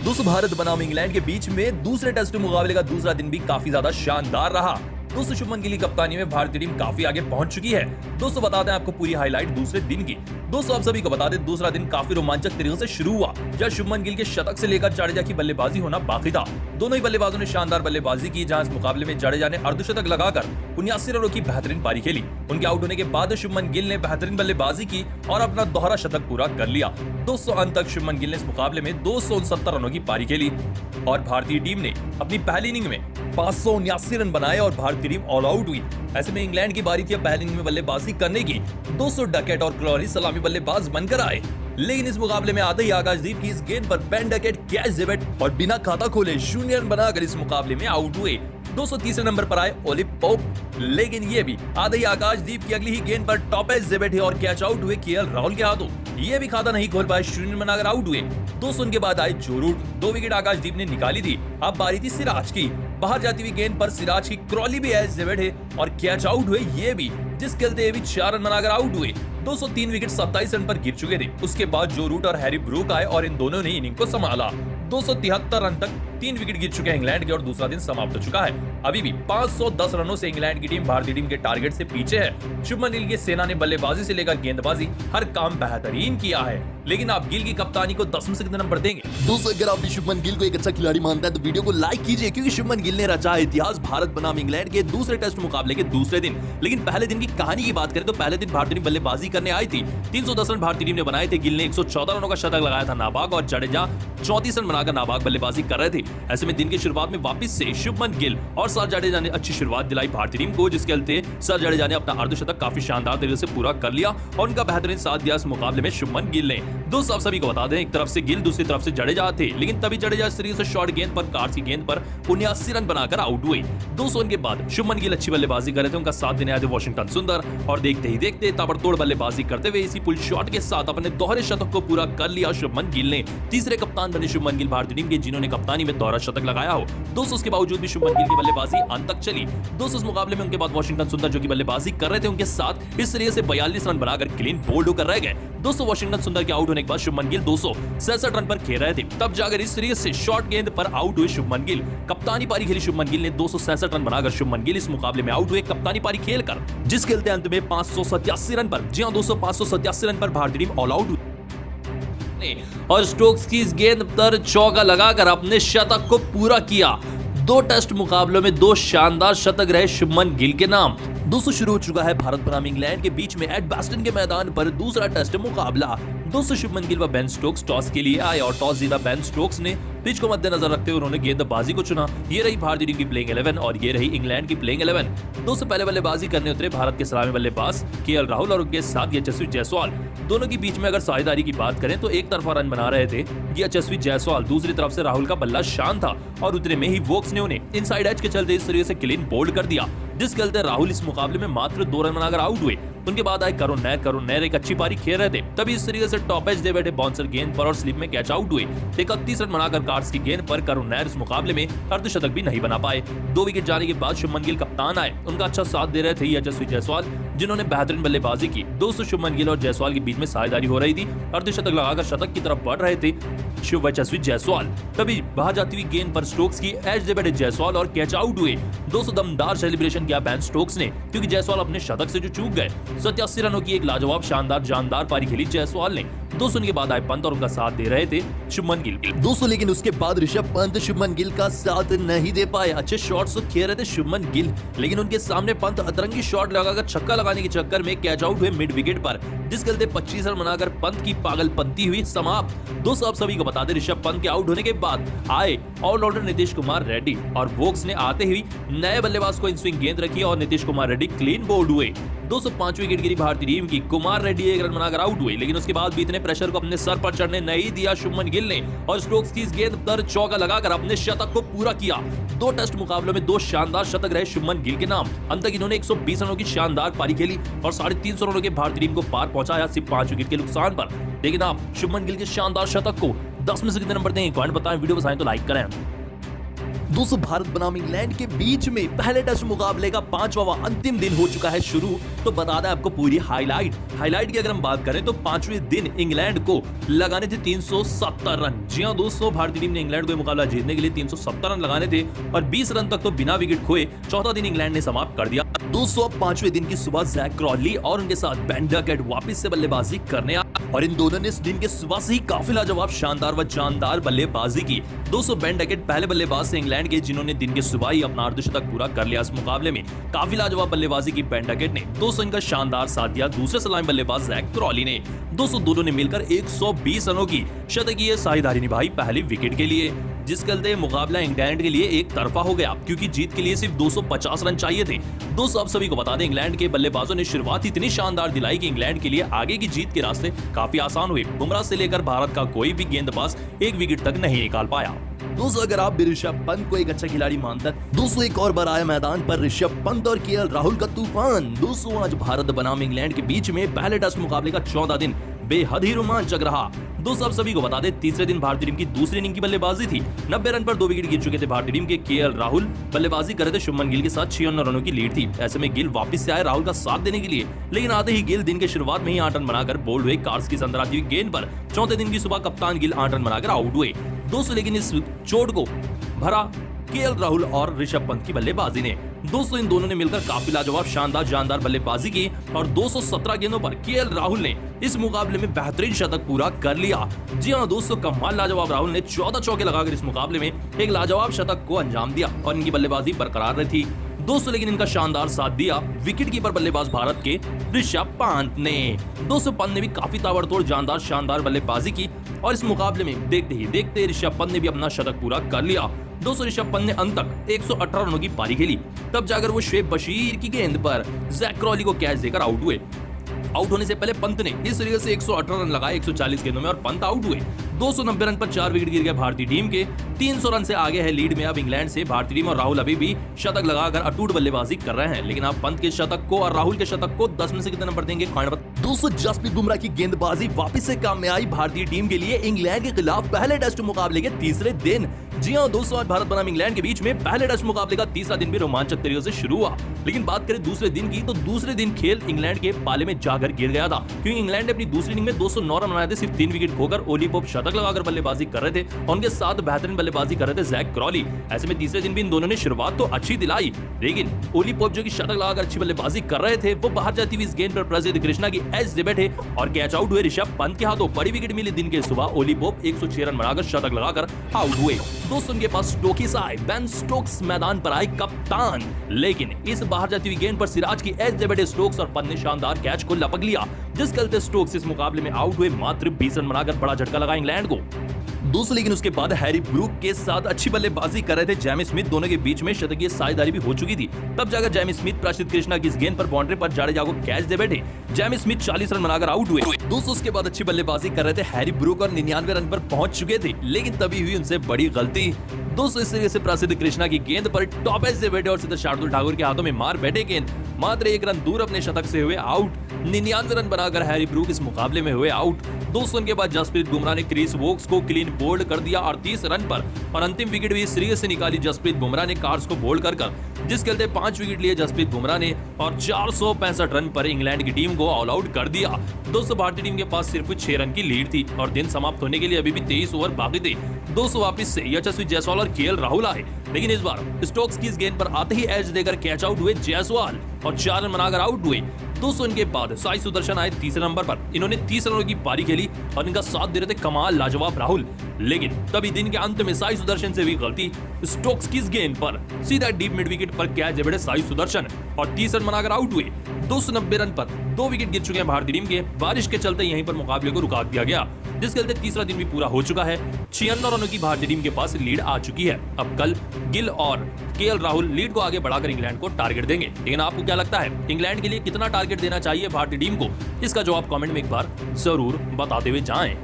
दोस्तों भारत बनाम इंग्लैंड के बीच में दूसरे टेस्ट मुकाबले का दूसरा दिन भी काफी ज्यादा शानदार रहा। दोस्तों शुभमन गिल की कप्तानी में भारतीय टीम काफी आगे पहुंच चुकी है। दोस्तों बता दें आपको पूरी हाईलाइट दूसरे दिन की। दोस्तों आप सभी को बता दें दूसरा दिन काफी रोमांचक तरीके से शुरू हुआ, जहां शुभमन गिल के शतक से लेकर जडेजा की बल्लेबाजी होना बाकी था। दोनों ही बल्लेबाजों ने शानदार बल्लेबाजी की, जहां इस मुकाबले में जडेजा ने अर्धशतक लगाकर 79 रनों की बेहतरीन पारी खेली। उनके आउट होने के बाद शुभमन गिल ने बेहतरीन बल्लेबाजी की और अपना दोहरा शतक पूरा कर लिया। दोस्तों अंत तक शुभमन गिल ने इस मुकाबले में 269 रनों की पारी खेली और भारतीय टीम ने अपनी पहली इनिंग में 579 रन बनाए और भारतीय टीम ऑल आउट हुई। ऐसे में इंग्लैंड की बारी थी पहली इनिंग में बल्लेबाजी करने की। 200 डकेट और क्लॉरी सलामी बल्लेबाज बनकर आए, लेकिन इस मुकाबले में आते ही आकाशदीप की इस गेंद पर बेन डकेट, कैश जेवेट और बिना खाता खोले 0 रन बनाकर इस मुकाबले में आउट हुए। 230 नंबर पर आए ओलिव पोप, लेकिन ये भी आधे ही आकाशदीप की अगली ही गेंद पर टॉपेज जेवेट और कैच आउट हुए केएल राहुल के हाथों। ये भी खाता नहीं खोल पाए, 0 रन बनाकर आउट हुए। 200 के बाद आए जो रूट, 2 विकेट आकाशदीप ने निकाली थी। अब बारी थी सिराज की। बाहर जाती हुई गेंद पर सिराज की क्रॉली भी एज जेवेट है और कैच आउट हुए ये भी, जिस खेलते ये भी 4 रन बनाकर आउट हुए। 203 विकेट 27 रन पर गिर चुके थे। उसके बाद जो रूट और हैरी ब्रूक आए और इन दोनों ने इनिंग को संभाला। 273 रन तक 3 विकेट गिर चुके हैं इंग्लैंड के और दूसरा दिन समाप्त हो चुका है। अभी भी 510 रनों से इंग्लैंड की टीम भारतीय टीम के टारगेट से पीछे है। शुभमन गिल की सेना ने बल्लेबाजी से लेकर गेंदबाजी हर काम बेहतरीन किया है, लेकिन आप गिल की कप्तानी को 10 में से कितने नंबर देंगे? दोस्तों अगर आप भी शुभमन गिल को एक अच्छा खिलाड़ी मानते हैं तो वीडियो को लाइक कीजिए, क्योंकि शुभमन गिल ने रचा इतिहास भारत बनाम इंग्लैंड के दूसरे टेस्ट मुकाबले के दूसरे दिन। लेकिन पहले दिन की कहानी की बात करें तो पहले दिन भारतीय टीम बल्लेबाजी करने आई थी। 310 रन भारतीय टीम ने बनाए थे। गिल ने 114 रनों का शतक लगाया था नाबाग और जडेजा 34 रन बनाकर नाबाग बल्लेबाजी कर रहे थे। ऐसे में दिन की शुरुआत में वापस से शुभमन गिल और सर जडेजा ने अच्छी शुरुआत दिलाई भारतीय टीम को, जिसके चलते सर जडेजा ने अपना अर्धशतक काफी शानदार तरीके से पूरा कर लिया और उनका बेहतरीन साथ दिया इस मुकाबले में शुभमन गिल ने। दोस्तों आप सभी को बता दें एक तरफ से गिल दूसरी तरफ से जडेजा थे, लेकिन तभी जडेजा इस तरीके से शॉर्ट गेंद पर कार्स की गेंद पर 79 रन बनाकर आउट हुए। 200 रन के बाद शुभमन गिल अच्छी बल्लेबाजी कर रहे थे। उनका साथ देने आए थे वॉशिंगटन सुंदर और देखते ही देखते ताबड़तोड़ बल्लेबाजी करते हुए इसी पुल शॉट के साथ अपने दोहरे शतक को पूरा कर लिया शुभमन गिल ने। तीसरे कप्तान बने शुभमन गिल भारतीय टीम के, जिन्होंने कप्तानी में दोहरा शतक लगाया हो। दोस्तों उसके बावजूद भी शुभमन गिल की बल्लेबाजी अंत तक चली। दोस्तों इस मुकाबले में उनके बाद वॉशिंगटन सुंदर जो की बल्लेबाजी कर रहे थे, उनके साथ इस तरीके से 42 रन बनाकर क्लीन बोल्ड होकर रह गए। दोस्तों वॉशिंगटन सुंदर के आउट होने के बाद शुभमन गिल 267 रन पर खेल रहे थे, तब जाकर इस तरीके से शॉर्ट गेंद पर आउट हुए शुभमन गिल। कप्तानी पारी खेली शुभमन गिल ने, 267 रन बनाकर शुभमन गिल इस मुकाबले में आउट हुए कप्तानी पारी खेलकर, जिस खेलते अंत में 587 रन पर, जी हां दोस्तों 587 रन पर भारतीय टीम ऑल आउट हुई और स्टोक्स की इस गेंद पर चौका लगाकर अपने शतक को पूरा किया। 2 टेस्ट मुकाबलों में 2 शानदार शतक रहे शुभमन गिल के नाम। दोस्तों शुरू हो चुका है भारत बनाम इंग्लैंड के बीच में एडबास्टन के मैदान पर दूसरा टेस्ट मुकाबला। दोस्तों शुभमन गिल व बेन स्टोक्स टॉस के लिए आए और टॉस जीता बेन स्टोक्स ने। पिच को मद्देनजर रखते हुए उन्होंने गेंदबाजी को चुना। ये रही भारतीय टीम की प्लेइंग 11 और ये रही इंग्लैंड की प्लेइंग 11। दोस्तों पहले बल्लेबाजी करने उतरे भारत के सलामी बल्लेबाज केएल राहुल और उनके साथ यशस्वी जायसवाल। दोनों के बीच में अगर साझेदारी की बात करें तो एक तरफा रन बना रहे थे यशस्वी जायसवाल, दूसरी तरफ से राहुल का बल्ला शान था और उतने में ही वोक्स ने उन्हें इनसाइड एज के चलते इस तरीके से क्लीन बोल्ड कर दिया, जिस चलते राहुल इस मुकाबले में मात्र 2 रन बनाकर आउट हुए। उनके बाद आए करुण नैर एक अच्छी पारी खेल रहे थे, तभी इस तरीके से टॉप एज दे बैठे बाउंसर गेंद पर और स्लिप में कैच आउट हुए। 31 रन बनाकर कार्ड्स की गेंद पर करुण नैर इस मुकाबले में अर्धशतक भी नहीं बना पाए। 2 विकेट जाने के बाद शुभमन गिल कप्तान आए। उनका अच्छा साथ दे रहे थे यशस्वी जायसवाल, जिन्होंने बेहतरीन बल्लेबाजी की। दोस्तों शुभमन गिल और जायसवाल के बीच में साझेदारी हो रही थी। अर्धशतक लगाकर शतक की तरफ बढ़ रहे थे यशस्वी जायसवाल, तभी बाहर जाती हुई गेंद पर स्टोक्स की एज दे बैठे जायसवाल और कैच आउट हुए। 200 दमदार सेलिब्रेशन किया बेन स्टोक्स ने, क्योंकि जायसवाल अपने शतक से जो चूक गए। 87 रनों की एक लाजवाब शानदार जानदार पारी खेली जायसवाल ने। 200 के बाद आए पंत और उनका साथ दे रहे थे शुभमन गिल। दोस्तों लेकिन उसके बाद ऋषभ पंत शुभमन गिल का साथ नहीं दे पाए। अच्छे शॉट्स तो खेल रहे थे शुभमन गिल, लेकिन उनके सामने पंत अतरंगी शॉट लगाकर छक्का लगाने के चक्कर में कैच आउट हुए मिड विकेट पर, जिस चलते 25 रन बनाकर पंत की पागलपंती हुई समाप्त। दोस्तों आप सभी को बता दें ऋषभ पंत के आउट होने के बाद आए ऑलराउंडर नीतीश कुमार रेड्डी और वोक्स ने आते ही नए बल्लेबाज को इन स्विंग गेंद रखी और नीतीश कुमार रेड्डी क्लीन बोल्ड हुए। 205 विकेट गिरी भारतीय टीम की। कुमार रेड्डी 1 रन बनाकर आउट हुए, लेकिन उसके बाद भी इतने प्रेशर को अपने सर पर चढ़ने नहीं दिया शुभमन गिल ने और स्टोक्स की इस गेंद पर चौका लगाकर अपने शतक को पूरा किया। 2 टेस्ट मुकाबलों में 2 शानदार शतक रहे शुभमन गिल के नाम। अंत तक इन्होंने 120 रनों की शानदार पारी खेली और 350 रनों के भारतीय टीम को पार पहुंचाया सिर्फ 5 विकेट के नुकसान पर। लेकिन आप शुभमन गिल के शानदार शतक को 10 में से कितने नंबर देंगे? कमेंट बताएं। वीडियो पसंद आए तो लाइक करें। दोस्तों भारत बनाम इंग्लैंड के बीच में पहले टेस्ट मुकाबले का 5वां व अंतिम दिन हो चुका है शुरू। तो बता दें आपको पूरी हाईलाइट की अगर हम बात करें तो 5वें दिन इंग्लैंड को लगाने थे 370 रन। जी हां दोस्तों, भारतीय टीम ने इंग्लैंड को यह मुकाबला जीतने के लिए 370 रन लगाने थे और 20 रन तक तो बिना विकेट खोए चौथा दिन इंग्लैंड ने समाप्त कर दिया। दोस्तों अब 5वें दिन की सुबह जैक क्रॉली और उनके साथ बेन डकेट वापस से बल्लेबाजी करने आए और इन दोनों ने इस दिन के सुबह से ही काफी लाजवाब शानदार व जानदार बल्लेबाजी की। दोस्तों बेन डकेट पहले बल्लेबाज से इंग्लैंड के जिन्होंने दिन के सुबह ही अपना अर्धशतक पूरा कर लिया। इस मुकाबले में काफी लाजवाब बल्लेबाजी की बेन डकेट ने। दोस्तों इनका शानदार साथ दिया दूसरे सलामी बल्लेबाज जैक क्रॉली ने। दोस्तों दोनों ने मिलकर 120 रनों की शतकीय साझेदारी निभाई पहली विकेट के लिए, जिसके चलते मुकाबला इंग्लैंड के लिए एक तरफा हो गया क्योंकि जीत के लिए सिर्फ 250 रन चाहिए थे। दोस्तों आप सभी को बता दें इंग्लैंड के बल्लेबाजों ने शुरुआत इतनी शानदार दिलाई कि इंग्लैंड के लिए आगे की जीत के रास्ते काफी आसान हुए। बुमराह से लेकर भारत का कोई भी गेंदबाज एक विकेट तक नहीं निकाल पाया। दोस्तों अगर आप भी ऋषभ पंत को एक अच्छा खिलाड़ी मानते हैं, दोस्तों एक और बार आया मैदान पर ऋषभ पंत और केएल राहुल का तूफान। दोस्तों आज भारत बनाम इंग्लैंड के बीच में पहले टेस्ट मुकाबले का 14 दिन बेहद ही रोमांचक रहा। दोस्तों आप सभी को बता दें तीसरे दिन भारतीय टीम की दूसरी इनिंग की बल्लेबाजी थी। 90 रन पर 2 विकेट गिर चुके थे भारतीय टीम के। केएल राहुल बल्लेबाजी कर रहे थे, शुभमन गिल के साथ 56 रनों की लीड थी। ऐसे में गिल वापस से आए राहुल का साथ देने के लिए, लेकिन आते ही गिल दिन के शुरुआत में ही 8 रन बनाकर बोल्ड हुए। कार्स की संदराती हुई गेंद पर चौथे दिन की सुबह कप्तान गिल 8 रन बनाकर आउट हुए। दोस्तों लेकिन इस चोट को भरा केएल राहुल और ऋषभ पंत की बल्लेबाजी ने। दोस्तों इन दोनों ने मिलकर काफी लाजवाब शानदार जानदार बल्लेबाजी की और 217 गेंदों पर केएल राहुल ने इस मुकाबले में बेहतरीन शतक पूरा कर लिया। जी हां दोस्तों, कमाल लाजवाब राहुल ने 14 चौके लगाकर इस मुकाबले में एक लाजवाब शतक को अंजाम दिया और इनकी बल्लेबाजी बरकरार रही थी। दोस्तों लेकिन इनका शानदार साथ दिया विकेट कीपर बल्लेबाज भारत के ऋषभ पंत ने। दोस्तों पंत ने भी काफी ताबड़तोड़ जानदार शानदार बल्लेबाजी की और इस मुकाबले में देखते ही देखते ऋषभ पंत ने भी अपना शतक पूरा कर लिया। दोस्तों ऋषभ पंत ने अंत तक 118 रनों की पारी खेली, तब जाकर वो शुएब बशीर की गेंद पर जैक क्रॉली को कैच देकर आउट हुए। आउट होने से पहले पंत ने इस तरीके से 118 रन लगाए 140 गेंदों में और पंत आउट हुए। 290 रन पर 4 विकेट गिर गए भारतीय टीम के। 300 रन से आगे है लीड में अब इंग्लैंड से भारतीय टीम और राहुल अभी भी शतक लगाकर अटूट बल्लेबाजी कर रहे हैं। लेकिन आप पंत के शतक को और राहुल के शतक को 10 में से कितने नंबर देंगे? दोस्तों जसप्रीत बुमराह की गेंदबाजी वापस से काम में आई भारतीय टीम के लिए इंग्लैंड के खिलाफ पहले टेस्ट मुकाबले के तीसरे दिन। जी हां दोस्तों, आज भारत बनाम इंग्लैंड के बीच में पहले टेस्ट मुकाबले का तीसरा दिन भी रोमांचक तरीके से शुरू हुआ। लेकिन बात करें दूसरे दिन की, तो दूसरे दिन खेल इंग्लैंड के पाले में जाकर गिर गया था क्योंकि इंग्लैंड ने अपनी दूसरी इनिंग में 209 रन बनाए थे। सिर्फ 3 विकेट खोकर ओली पोप शतक लगाकर बल्लेबाजी कर रहे थे और उनके साथ बेहतरीन बल्लेबाजी कर रहे थे जैक क्रॉली। ऐसे में तीसरे दिन भी इन दोनों ने शुरुआत तो अच्छी दिलाई, लेकिन ओली पोप जो कि शतक लगाकर अच्छी बल्लेबाजी कर रहे थे, वो बाहर जाती हुई इस गेंद पर प्रसिद्ध कृष्णा की एज से बैठे और कैच आउट हुए। ऋषभ पंत के हाथों बड़ी विकेट मिली दिन के सुबह। ओली पोप 106 रन बनाकर शतक लगाकर आउट हुए। दोस्तों उनके पास स्टोक्स आए, बेन स्टोक्स मैदान पर आए कप्तान, लेकिन इस बाहर जाती हुई गेंद पर सिराज की एज से बैठे स्टोक्स और पंत ने शानदार कैच को लपक लिया, जिसके चलते स्टोक्स इस मुकाबले में आउट हुए। मात्र 20 रन बनाकर बड़ा झटका लगा इंग्लैंड को। दोस्तों लेकिन उसके बाद हैरी ब्रूक के साथ अच्छी बल्लेबाजी कर रहे थे जैमी स्मिथ, दोनों के बीच में शतकीय साझेदारी भी हो चुकी थी। तब जाकर जैमी स्मिथ प्रसिद्ध कृष्णा की इस गेंद पर बाउंड्री पर जाडेजा को कैच दे बैठे। जैमी स्मिथ 40 रन बनाकर आउट हुए। दोस्तों उसके बाद अच्छी बल्लेबाजी कर रहे थे हैरी ब्रूक और 99 रन पर पहुंच चुके थे, लेकिन तभी हुई उनसे बड़ी गलती। दोस्तों इस तरीके से प्रसिद्ध कृष्णा की गेंद पर टॉप एज से बैठे और सीधे शार्दुल ठाकुर के हाथों में मार बैठे गेंद। मात्र 1 रन दूर अपने शतक से हुए आउट। 99 रन बनाकर हैरी ब्रूक इस मुकाबले में हुए आउट। दोस्तों के बाद जसप्रीत बुमराह ने क्रिस वोक्स को क्लीन बोल्ड कर दिया 38 रन पर और अंतिम विकेट भी इस तरीके से निकाली जसप्रीत बुमराह ने कार्स को बोल्ड कर, जिसके चलते 5 विकेट लिए जसप्रीत बुमराह ने और 465 रन पर इंग्लैंड की टीम को ऑल आउट कर दिया। दोस्तों भारतीय टीम के पास सिर्फ 6 रन की लीड थी और दिन समाप्त होने के लिए अभी भी 23 ओवर बाकी थे। दोस्तों वापस से यशस्वी जायसवाल और केएल राहुल आए, लेकिन इस बार स्टोक्स की इस गेंद पर आते ही एज देकर कैच आउट हुए जायसवाल और 4 रन बनाकर आउट हुए। दोस्तों इनके बाद साई सुदर्शन आए तीसरे नंबर पर। इन्होंने 30 रनों की पारी खेली और इनका साथ दे रहे थे कमाल लाजवाब राहुल, लेकिन तभी दिन के अंत में साई सुदर्शन से भी गलती। स्टोक्स की इस गेंद पर सीधा डीप मिड विकेट पर कैच दे बैठे साई सुदर्शन और 30 रन बनाकर आउट हुए। 290 रन पर 2 विकेट गिर चुके हैं भारतीय टीम के। बारिश के चलते यहीं पर मुकाबले को रुका दिया गया, जिसके चलते तीसरा दिन भी पूरा हो चुका है। 56 रनों की भारतीय टीम के पास लीड आ चुकी है। अब कल गिल और केएल राहुल लीड को आगे बढ़ाकर इंग्लैंड को टारगेट देंगे। लेकिन आपको क्या लगता है इंग्लैंड के लिए कितना टारगेट देना चाहिए भारतीय टीम को? इसका जवाब कमेंट में एक बार जरूर बताते हुए जाएं।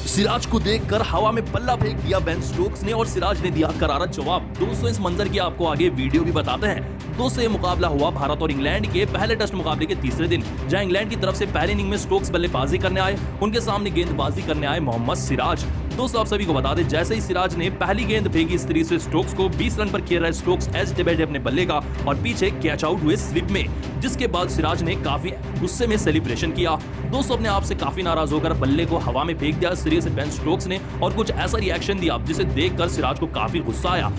सिराज को देखकर हवा में बल्ला फेंक दिया बेन स्टोक्स ने और सिराज ने दिया करारा जवाब। दोस्तों इस मंजर की आपको आगे वीडियो भी बताते हैं। दोस्तों ये मुकाबला हुआ भारत और इंग्लैंड के पहले टेस्ट मुकाबले के तीसरे दिन, जहां इंग्लैंड की तरफ से पहली इनिंग में स्टोक्स बल्लेबाजी करने आए, उनके सामने गेंदबाजी करने आए मोहम्मद सिराज। दोस्तों आप सभी को बता दें, जैसे ही सिराज ने पहली गेंद फेंकी इस तरीके से स्टोक्स को 20 रन पर खेल रहा स्टोक्स एज डिबेट अपने बल्ले का और पीछे कैच आउट हुए स्लिप में, जिसके बाद सिराज ने काफी गुस्से में सेलिब्रेशन किया। दोस्तों अपने आप से काफी नाराज होकर बल्ले को हवा में फेंक दिया इस तरीके से बेन स्टोक्स ने और कुछ ऐसा रिएक्शन दिया जिसे देखकर सिराज को काफी गुस्सा आया।